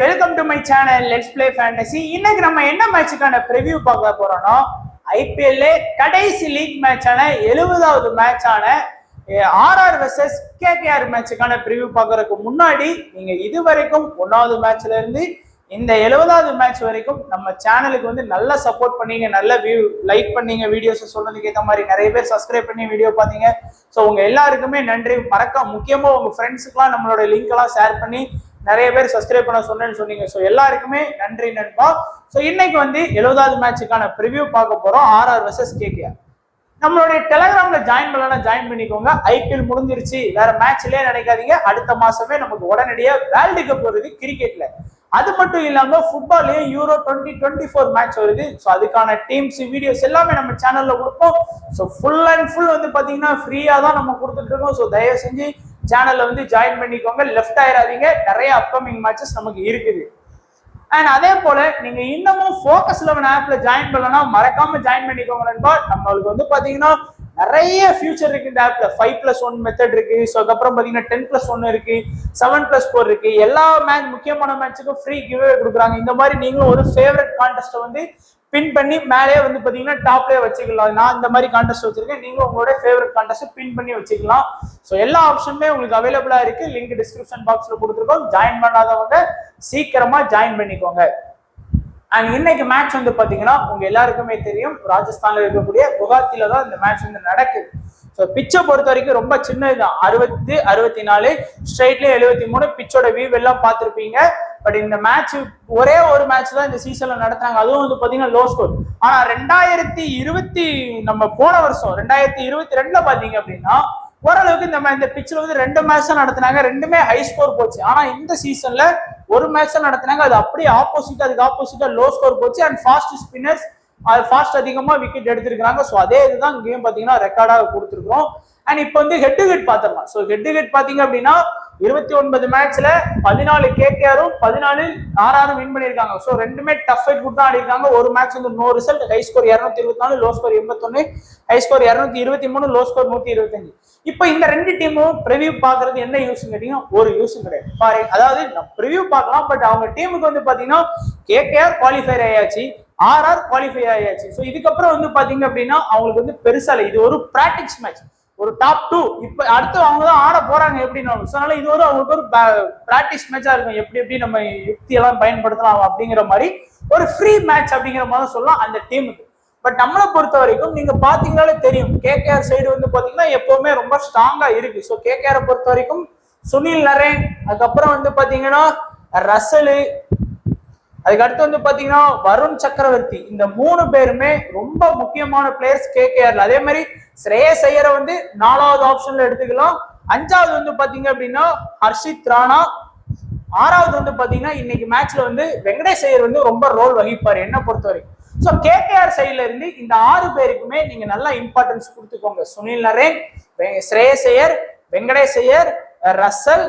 Welcome to my channel let's play fantasy. இன்னைக்கு நம்ம என்ன மேட்சுக்கான ப்ரிவியூ பார்க்க போறோம்னா, ஐபிஎல்ல கடைசி லீக் மேட்சான 70வது மேட்சான ஆர்ஆர் வெர்சஸ் கேகேஆர் மேட்சுக்கான ப்ரிவியூ பார்க்கறதுக்கு முன்னாடி நீங்க இதுவரைக்கும் 1வது மேட்ச்ல இருந்து இந்த 70வது மேட்ச் வரைக்கும் நம்ம சேனலுக்கு வந்து நல்லா சப்போர்ட் பண்ணீங்க, நல்ல வியூ லைக் பண்ணீங்க, வீடியோஸ் சொல்றதுக்கு ஏற்ற மாதிரி நிறைய பேர் சப்ஸ்கிரைப் பண்ணி வீடியோ பார்த்தீங்க. ஸோ உங்க எல்லாருக்குமே நன்றி. முக்கியமா உங்க ஃப்ரெண்ட்ஸுக்குலாம் நம்மளோட லிங்க் எல்லாம் ஷேர் பண்ணி நிறைய பேர் சப்ஸ்கிரைப் பண்ண சொன்னீங்க. ஸோ எல்லாருக்குமே நன்றி நண்பா. ஸோ இன்னைக்கு வந்து 70வது மேட்சுக்கான ப்ரிவியூ பார்க்க போறோம், ஆர்ஆர் வெர்சஸ் கேகேஆர். நம்மளுடைய டெலிகிராம்ல ஜாயின் பண்ணலாம், ஜாயின் பண்ணிக்கோங்க. ஐபிஎல் முடிஞ்சிருச்சு, வேற மேட்ச்லயே நினைக்காதீங்க. அடுத்த மாசமே நமக்கு உடனடியா வேர்ல்டு கப் வருது கிரிக்கெட்ல. அது மட்டும் இல்லாம ஃபுட்பால்லயும் யூரோ 2024 மேட்ச் வருது. ஸோ அதுக்கான டீம்ஸ் வீடியோஸ் எல்லாமே நம்ம சேனல்ல கொடுப்போம். ஸோ ஃபுல் அண்ட் ஃபுல் வந்து பாத்தீங்கன்னா ஃப்ரீயா தான் நம்ம கொடுத்துட்டு இருக்கோம். ஸோ தயவு செஞ்சு சேனல்ல வந்து ஜாயின் பண்ணிக்கோங்க, லெஃப்ட் ஆயிடாதீங்க. நிறைய அப்கமிங் மேட்சஸ் நமக்கு இருக்குது. அண்ட் அதே போல நீங்க இன்னமும் ஃபோக்கஸ் 11 ஆப்ல ஜாயின் பண்ணலன்னா மறக்காம ஜாயின் பண்ணிக்கோங்க நண்பா. நம்மளுக்கு வந்து பாத்தீங்கன்னா நிறைய ஃபியூச்சர் இருக்கு இந்த ஆப்ல. 5+1 மெத்தட் இருக்கு. ஸோ அதுக்கப்புறம் பாத்தீங்கன்னா 10+1 இருக்கு, 7+4 இருக்கு. எல்லா மேட்ச் முக்கியமான மேட்சுக்கும் ஃப்ரீ கிவ்அவே கொடுக்குறாங்க. இந்த மாதிரி நீங்களும் ஒரு ஃபேவரட் கான்டெஸ்ட்டை வந்து பின் பண்ணி மேலே வந்து பாத்தீங்கன்னா டாப்லயே வச்சுக்கலாம். நான் இந்த மாதிரி கான்டெஸ்ட் வச்சிருக்கேன், நீங்களும் உங்களோட ஃபேவரட் கான்டெஸ்ட் பின் பண்ணி வச்சுக்கலாம். ஸோ எல்லா ஆப்ஷனுமே உங்களுக்கு அவைலபிளா இருக்கு. லிங்க் டிஸ்கிரிப்ஷன் பாக்ஸ்ல கொடுத்துருக்கோம். ஜாயின் பண்ணாதவங்க சீக்கிரமா ஜாயின் பண்ணிக்கோங்க. அண்ட் இன்னைக்கு மேட்ச் வந்து பாத்தீங்கன்னா உங்க எல்லாருக்குமே தெரியும், ராஜஸ்தான்ல இருக்கக்கூடிய குவஹாத்தில தான் இந்த மேட்ச் வந்து நடக்குது. ஸோ பிச்சை பொறுத்த வரைக்கும் ரொம்ப சின்னதுதான், 60, 64, ஸ்ட்ரைட்ல 73. பிச்சோட வியூ எல்லாம் பார்த்துருப்பீங்க. பட் இந்த மேட்ச் ஒரே ஒரு மேட்ச் தான் இந்த சீசன்ல நடத்துறாங்க, அதுவும் வந்து பாத்தீங்கன்னா லோ ஸ்கோர். ஆனா 2020 நம்ம போன வருஷம் 2022 பாத்தீங்க அப்படின்னா ஓரளவுக்கு இந்த பிச்சில் வந்து 2 மேட்ச் தான் நடத்தினாங்க, 2மே ஹை ஸ்கோர் போச்சு. ஆனா இந்த சீசன்ல ஒரு மேட்ச் தான் நடத்தினாங்க, அது அப்படியே ஆப்போசிட்டா, அதுக்கு ஆப்போசிட்டா லோ ஸ்கோர் போச்சு. அண்ட் ஃபாஸ்ட் ஸ்பின்னர்ஸ் அது ஃபாஸ்ட் அதிகமா விக்கெட் எடுத்திருக்காங்க. ஸோ அதே இதுதான் இங்கேயும் பாத்தீங்கன்னா ரெக்கார்டாக கொடுத்துருக்கோம். அண்ட் இப்போ வந்து ஹெட் டு ஹெட் பாத்திரலாம். ஸோ ஹெட் டு ஹெட் பாத்தீங்க அப்படின்னா 29 மேட்ச்ல 14 கேகேஆரும் 14 ஆர்ஆரும் வின் பண்ணிருக்காங்க. ஸோ 2மே டஃப் ஃபைட் கொடுத்து ஆடிருக்காங்க. ஒரு மேட்ச் வந்து no result, high score 224, low score 81, high score 223, low score 125. இப்போ இந்த 2 டீமும் ப்ரிவியூ பாக்குறது என்ன யூஸ் கேட்டீங்கன்னா ஒரு யூஸும் கிடையாது பாரு. அதாவது ப்ரிவியூ பார்க்கலாம், பட் அவங்க டீமுக்கு வந்து பாத்தீங்கன்னா கேகேஆர் குவாலிஃபை ஆயாச்சு, ஆர்ஆர் குவாலிஃபை ஆயாச்சு. ஸோ இதுக்கப்புறம் வந்து பாத்தீங்க அப்படின்னா அவங்களுக்கு வந்து பெருசா இல்லை, இது ஒரு பிராக்டிஸ் மேட்ச், ஒரு டாப் 2. இப்ப அடுத்து அவங்க தான் ஆட போறாங்க எப்படின்னு. அதனால இது ஒரு அவங்களுக்கு ஒரு பிராக்டிஸ் மேட்சா இருக்கும், எப்படி நம்ம யுக்தி எல்லாம் பயன்படுத்தலாம் அப்படிங்கிற மாதிரி ஒரு ஃப்ரீ மேட்ச் அப்படிங்கிற மாதிரி சொல்லலாம் அந்த டீமுக்கு. பட் நம்மளை பொறுத்த வரைக்கும் நீங்க பாத்தீங்கன்னாலே தெரியும், கேகேஆர் சைடு வந்து பாத்தீங்கன்னா எப்பவுமே ரொம்ப ஸ்ட்ராங்கா இருக்கு. ஸோ கேகேஆரை பொறுத்த வரைக்கும் சுனில் நரேன், அதுக்கப்புறம் வந்து பாத்தீங்கன்னா ரசலு, அதுக்கு அடுத்து வந்து பாத்தீங்கன்னா வருண் சக்கரவர்த்தி, இந்த 3 பேருமே ரொம்ப முக்கியமான பிளேயர்ஸ் கேகேஆர்ல. அதே மாதிரி ஸ்ரேயஸ் ஐயரை வந்து 4வது ஆப்ஷன்ல எடுத்துக்கலாம். 5வது வந்து பாத்தீங்க அப்படின்னா ஹர்ஷித் ராணா. 6வது வந்து பாத்தீங்கன்னா இன்னைக்கு மேட்ச்ல வந்து வெங்கடேஷ் ஐயர் வந்து ரொம்ப ரோல் வகிப்பாரு என்ன பொறுத்த வரைக்கும். ஸோ கேகேஆர் சைட்ல இருந்து இந்த 6 பேருக்குமே நீங்க நல்லா இம்பார்ட்டன்ஸ் கொடுத்துக்கோங்க. சுனில் நரேன், ஸ்ரேயஸ் ஐயர், வெங்கடேஷ் ஐயர், ரசல்,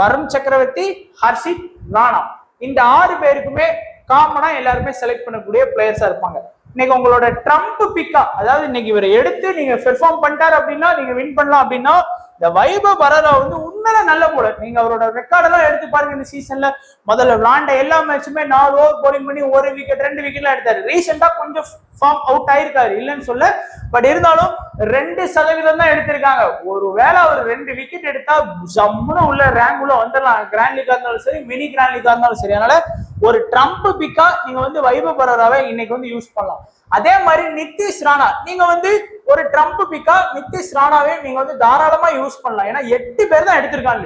வருண் சக்கரவர்த்தி, ஹர்ஷித் ராணா, இந்த 6 பேருக்குமே காமனா எல்லாருமே செலக்ட் பண்ணக்கூடிய பிளேயர்ஸா இருப்பாங்க. இன்னைக்கு உங்களோட ட்ரம்ப் பிக்கா, அதாவது இன்னைக்கு இவரை எடுத்து நீங்க பெர்ஃபார்ம் பண்ணிட்டாரு அப்படின்னா நீங்க வின் பண்ணலாம் அப்படின்னா இந்த வைபவ் பராரா வந்து உண்மையில நல்ல போலர். நீங்க அவரோட ரெக்கார்டெல்லாம் எடுத்து பாருங்க. இந்த சீசன்ல முதல்ல விளாண்ட எல்லா மேட்சுமே 4 ஓவர் போலிங் பண்ணி 1 விக்கெட் 2 விக்கெட்லாம் எடுத்தாரு. ரீசெண்டா கொஞ்சம் ஃபார்ம் அவுட் ஆயிருக்காரு, இல்லைன்னு சொல்ல. பட் இருந்தாலும் 2% தான் எடுத்திருக்காங்க. ஒருவேளை அவர் 2 விக்கெட் எடுத்தா ஜம்முன்னு உள்ள ரேங்க் உள்ள வந்துடலாம், கிராண்ட் லீக்கா இருந்தாலும் சரி, மினி கிராண்ட் லீக்கா இருந்தாலும் சரி. அதனால ஒரு ட்ரம்ப் பிக்கா நீங்க வந்து வைபவ் பராராவை இன்னைக்கு வந்து யூஸ் பண்ணலாம். அதே மாதிரி நிதிஷ் ராணா, நீங்க வந்து ஒரு ட்ரம்ப் பிக்கா நிதிஷ் ராணாவே நீங்க வந்து தாராளமா யூஸ் பண்ணலாம். ஏன்னா 8 பேர் தான் எடுத்திருக்காங்க.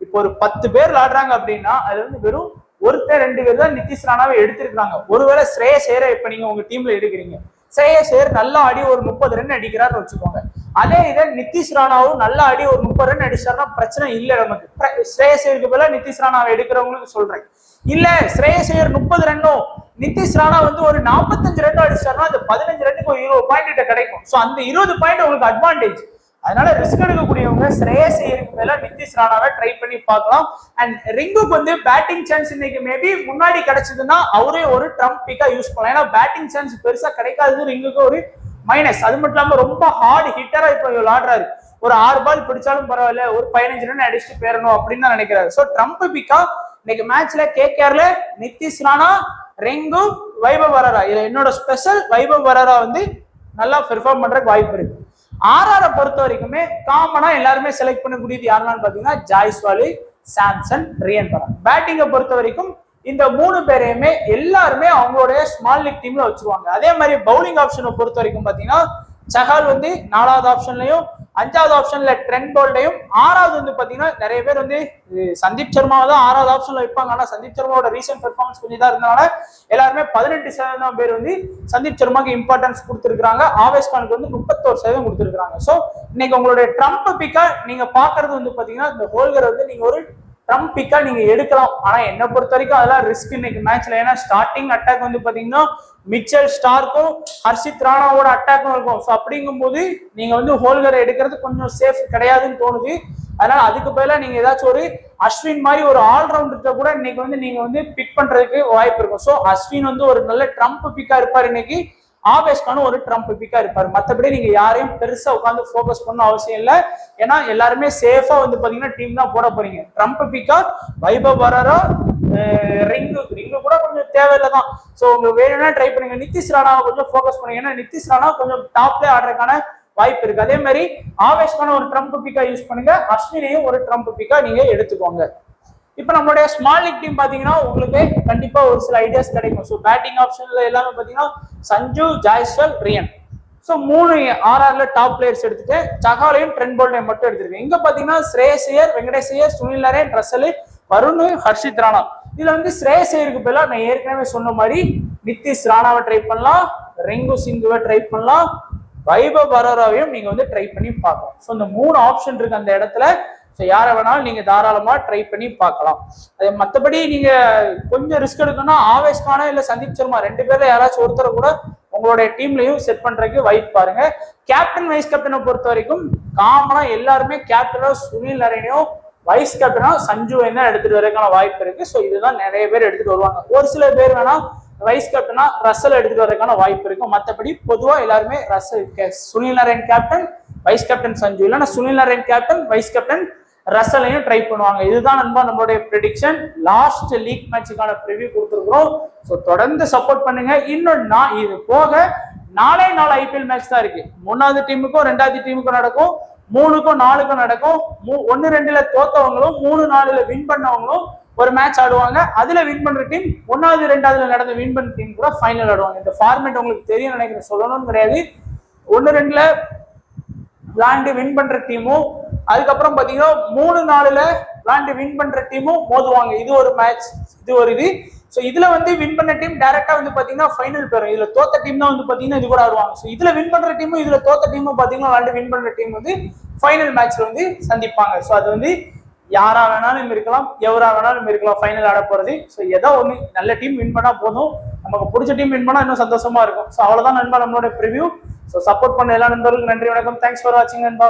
இப்போ ஒரு 10 பேர் விளையாடுறாங்க அப்படின்னா அது வந்து வெறும் 1-2 பேர் தான் நிதிஷ் ராணாவை எடுத்திருக்காங்க. ஒருவேளை ஸ்ரேயஸ் ஐயரை இப்ப நீங்க உங்க டீம்ல எடுக்கிறீங்க, ஸ்ரேயஸ் ஐயர் நல்லா ஆடி ஒரு 30 ரன் அடிக்கிறாருன்னு வச்சுக்கோங்க. அதே இதை நிதிஷ் ராணாவும் நல்லா ஆடி ஒரு 30 ரன் அடிச்சாருன்னா பிரச்சனை இல்லை நமக்கு. ஸ்ரேயஸ் ஐயருக்கு பதிலா நிதிஷ் ராணாவை எடுக்கிறவங்களுக்கு சொல்றேன். இல்ல ஸ்ரேயஸ் ஐயர் 30 ரன்னும் நிதிஷ் ராணா வந்து ஒரு 45 ரன் அடிச்சாருன்னா அந்த 15 ரன்னுக்கு ஒரு 20 பாயிண்ட் கிடைக்கும். ஸோ அந்த 20 பாயிண்ட் உங்களுக்கு அட்வான்டேஜ். அதனால ரிஸ்க் எடுக்கக்கூடியவங்க ஸ்ரேயஸ் ஐயருக்கு மேல நிதிஷ் ராணாவை ட்ரை பண்ணி பார்க்கலாம். அண்ட் ரிங்குக்கு வந்து பேட்டிங் சான்ஸ் இன்னைக்கு மேபி முன்னாடி கிடைச்சதுன்னா அவரே ஒரு ட்ரம்ப் பிக்கா யூஸ் பண்ணலாம். ஏன்னா பேட்டிங் சான்ஸ் பெருசா கிடைக்காது ரிங்குக்கு ஒரு மைனஸ். அது மட்டும் இல்லாம ரொம்ப ஹார்ட் ஹிட்டரா இப்போ விளையாடுறாரு. ஒரு 6 பால் பிடிச்சாலும் பரவாயில்ல, ஒரு 15 ரன் அடிச்சுட்டு போயிடணும் அப்படின்னு தான் நினைக்கிறாரு. ஸோ ட்ரம்ப் பிக்கா இன்னைக்கு மேட்ச்ல கேகேஆர்ல நிதிஷ் ராணா, ரெங்கு, வைபவ் வரரா. இதுல என்னோட ஸ்பெஷல் வைபவ் வரரா வந்து நல்லா பெர்ஃபார்ம் பண்றதுக்கு வாய்ப்பு இருக்கு. ஆர்ஆரை பொறுத்த வரைக்குமே காமனா எல்லாருமே செலக்ட் பண்ணக்கூடியது யாருன்னு பாத்தீங்கன்னா ஜாய்ஸ்வாலி, சாம்சன், ரியன் பராக். பேட்டிங்கை பொறுத்த வரைக்கும் இந்த 3 பேரையுமே எல்லாருமே அவங்களுடைய ஸ்மால் லீக் டீம்ல வச்சிருவாங்க. அதே மாதிரி பவுலிங் ஆப்ஷனை பொறுத்த வரைக்கும் பாத்தீங்கன்னா சஹால் வந்து 4வது ஆப்ஷன்லயும், 5வது ஆப்ஷன்ல ட்ரெண்ட் போல்டையும், 6வது வந்து பாத்தீங்கன்னா நிறைய பேர் வந்து சந்தீப் சர்மாவை தான் 6வது ஆப்ஷன்ல வைப்பாங்க. ஆனா சந்தீப் சர்மாவோட ரீசன்ட் பெர்ஃபார்மன்ஸ் கொஞ்சம் தான் இருந்தனால எல்லாருமே 18% பேர் வந்து சந்தீப் சர்மாக்கு இம்பார்ட்டன்ஸ் கொடுத்துருக்காங்க. ஆவேஸ் கானுக்கு வந்து 31% கொடுத்துருக்காங்க. ஸோ இன்னைக்கு உங்களுடைய ட்ரம்ப் பிக்கா நீங்க பாக்குறது வந்து பாத்தீங்கன்னா இந்த ஹோல்கர் வந்து நீங்க ஒரு ட்ரம்ப் பிக்கா நீங்க எடுக்கலாம். ஆனா என்ன பொறுத்த வரைக்கும் அதெல்லாம் ரிஸ்க் இன்னைக்கு மேட்ச்ல. ஏன்னா ஸ்டார்டிங் அட்டாக் வந்து பாத்தீங்கன்னா மிச்சல் ஸ்டார்க்கும் ஹர்ஷித் ராணாவோட அட்டாக்கும் இருக்கும். ஸோ அப்படிங்கும் போது நீங்க வந்து ஹோல்கரை எடுக்கிறது கொஞ்சம் சேஃப் கிடையாதுன்னு தோணுது. அதனால அதுக்கு பதிலாக நீங்க ஏதாச்சும் ஒரு அஸ்வின் மாதிரி ஒரு ஆல்ரவுண்டர் கூட இன்னைக்கு வந்து நீங்க வந்து பிக் பண்றதுக்கு வாய்ப்பு இருக்கும். ஸோ அஸ்வின் வந்து ஒரு நல்ல ட்ரம்ப் பிக்கா இருப்பார் இன்னைக்கு. ஆவேஸ்கான ஒரு ட்ரம்ப் பிக்கா இருப்பாரு. மற்றபடி நீங்க யாரையும் பெருசா உட்காந்து போக்கஸ் பண்ண அவசியம் இல்லை. ஏன்னா எல்லாருமே சேஃபா வந்து பாத்தீங்கன்னா டீம் தான் போட போறீங்க. ட்ரம்ப் பிக்கா வைபவ் வரரா, ரிங்கு கூட கொஞ்சம் தேவையில்லை தான். ஸோ உங்களுக்கு வேணும்னா ட்ரை பண்ணுங்க. நிதிஷ் ராணாவை கொஞ்சம் போக்கஸ் பண்ணுங்க. ஏன்னா நிதிஷ் ராணா கொஞ்சம் டாப்ல ஆடுறதுக்கான வாய்ப்பு இருக்கு. அதே மாதிரி ஆவேஸ்கான ஒரு ட்ரம்ப் பிக்கா யூஸ் பண்ணுங்க. அஸ்வினையும் ஒரு ட்ரம்ப் பிக்கா நீங்க எடுத்துக்கோங்க. இப்ப நம்மளுடைய ஸ்மால் லீக் டீம் பாத்தீங்கன்னா உங்களுக்கு கண்டிப்பா ஒரு சில ஐடியாஸ் கிடைக்கும். ஸோ பேட்டிங் ஆப்ஷன்ல எல்லாமே பாத்தீங்கன்னா சஞ்சு, ஜாய்ஸ்வால், ரியன். ஸோ 3 ஆர்ஆர்ல டாப் பிளேயர்ஸ் எடுத்துட்டு சஹாலையும் ட்ரெண்ட் போல்டையும் மட்டும் எடுத்திருக்கேன். இங்க பாத்தீங்கன்னா ஸ்ரேயஸ் ஐயர், வெங்கடேஷ் ஐயர், சுனில் நரேன், ரசல், வருண், ஹர்ஷித் ராணா. இதுல வந்து ஸ்ரேயஸ் ஐயருக்கு பதிலாக நான் ஏற்கனவே சொன்ன மாதிரி நிதிஷ் ராணாவை ட்ரை பண்ணலாம், ரெங்கு சிங்குவை ட்ரை பண்ணலாம், வைபவ் வரராவையும் நீங்க வந்து ட்ரை பண்ணி பார்க்கலாம். ஸோ இந்த 3 ஆப்ஷன் இருக்கு அந்த இடத்துல. ஸோ யாரை வேணாலும் நீங்க தாராளமா ட்ரை பண்ணி பார்க்கலாம். அதே மற்றபடி நீங்க கொஞ்சம் ரிஸ்க் எடுக்கணும்னா ஆவேஸ்கானா இல்ல சந்தீப் சர்மா 2 பேர்ல யாராச்சும் ஒருத்தரை கூட உங்களுடைய டீம்லயும் செட் பண்றதுக்கு வாய்ப்பு பாருங்க. கேப்டன் வைஸ் கேப்டனை பொறுத்த வரைக்கும் காமனா எல்லாருமே கேப்டனோ சுனில் நரேனையும், வைஸ் கேப்டனோ சஞ்சுவையும் தான் எடுத்துட்டு வரதுக்கான வாய்ப்பு இருக்கு. ஸோ இதுதான் நிறைய பேர் எடுத்துட்டு வருவாங்க. ஒரு சில பேர் வேணா வைஸ் கேப்டனா ரசல் எடுத்துட்டு வரதுக்கான வாய்ப்பு இருக்கும். மற்றபடி பொதுவா எல்லாருமே Russell, Sunil Narine captain, vice captain Sanju, இல்லைன்னா Sunil Narine captain, vice captain ரசலையும் ட்ரை பண்ணுவாங்க. இதுதான் நண்பா நம்மளுடைய ப்ரெடிக்ஷன். லாஸ்ட் லீக் மேட்சுக்கான ப்ரிவியூ கொடுத்துருக்கிறோம். ஸோ தொடர்ந்து சப்போர்ட் பண்ணுங்க. இன்னொன்னா இது போக 4 ஐபிஎல் மேட்ச் தான் இருக்கு. 3வது டீமுக்கும் 2வது டீமுக்கும் நடக்கும், 3க்கும் 4க்கும் நடக்கும். 1-2ல தோத்தவங்களும் 3-4ல வின் பண்ணவங்களும் ஒரு மேட்ச் ஆடுவாங்க. அதுல வின் பண்ற டீம் 1வது 2வதுல நடந்த வின் பண்ண டீம் கூட ஃபைனல் ஆடுவாங்க. இந்த ஃபார்மேட் உங்களுக்கு தெரியும் நினைக்கிறேன், சொல்லணும்னு கிடையாது. 1-2ல விளாண்டு வின் பண்ற டீமும், அதுக்கப்புறம் பாத்தீங்கன்னா 3-4ல விளாண்டு வின் பண்ற டீமும் மோதுவாங்க. இது ஒரு மேட்ச், இது ஒரு இது. ஸோ இதுல வந்து வின் பண்ண டீம் டைரக்டா வந்து பாத்தீங்கன்னா ஃபைனல் போயிடும். இதுல தோத்த டீம் தான் வந்து பாத்தீங்கன்னா இது கூட ஆடுவாங்க. ஸோ இதுல வின் பண்ற டீமும் இதுல தோத்த டீமும் பாத்தீங்கன்னா விளாண்டு வின் பண்ற டீம் வந்து ஃபைனல் மேட்ச்ல வந்து சந்திப்பாங்க. ஸோ அது வந்து யாரா வேணாலும் இருக்கலாம், எவரா வேணாலும் இருக்கலாம் ஃபைனல் ஆட போறது. ஸோ ஏதோ ஒன்று நல்ல டீம் வின் பண்ணா போதும், நமக்கு பிடிச்ச டீம் வின் பண்ணா இன்னும் சந்தோஷமா இருக்கும். ஸோ அவ்வளவுதான் நண்பா நம்மளோட ப்ரிவியூ. ஸோ சப்போர்ட் பண்ண எல்லா நண்பர்களுக்கும் நன்றி, வணக்கம். தேங்க்ஸ் ஃபார் வாட்சிங் நண்பா.